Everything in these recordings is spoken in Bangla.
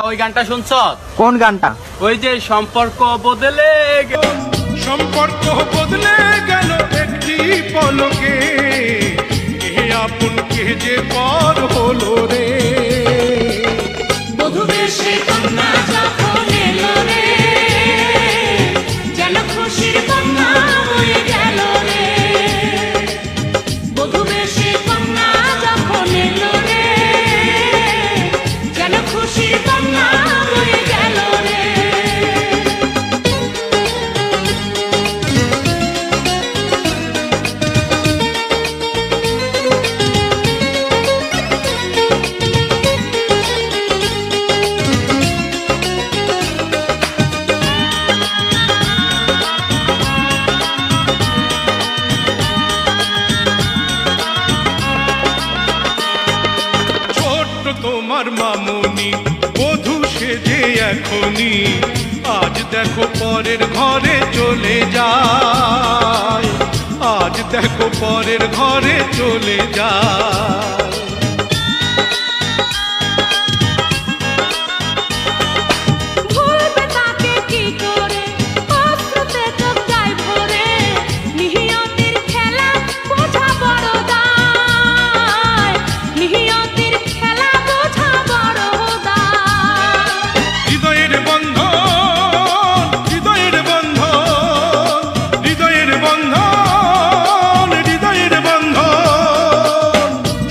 ওই গানটা শুনছ? কোন গানটা? ওই যে সম্পর্ক বদলে গেল, সম্পর্ক বদলে গেল একটি পলকে, কে আপন কে যে পর হলো রে। বধূ বেশে কন্যা যখন এলো রে, যেন খুশির বন্যা হয়ে গেল রে। বধূ বেশে কন্যা যখন এলো রে, যেন খুশির বন্যা হয়ে গেল রে। তোমার মামুনি বধূ সেজে এখনই, আজ দেখো পরের ঘরে চলে যায়, আজ দেখো পরের ঘরে চলে যায়।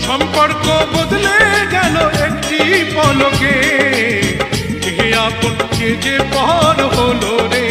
সম্পর্ক বদলে গেল একটি পলকে, কে আপন কে যে পর হলো রে।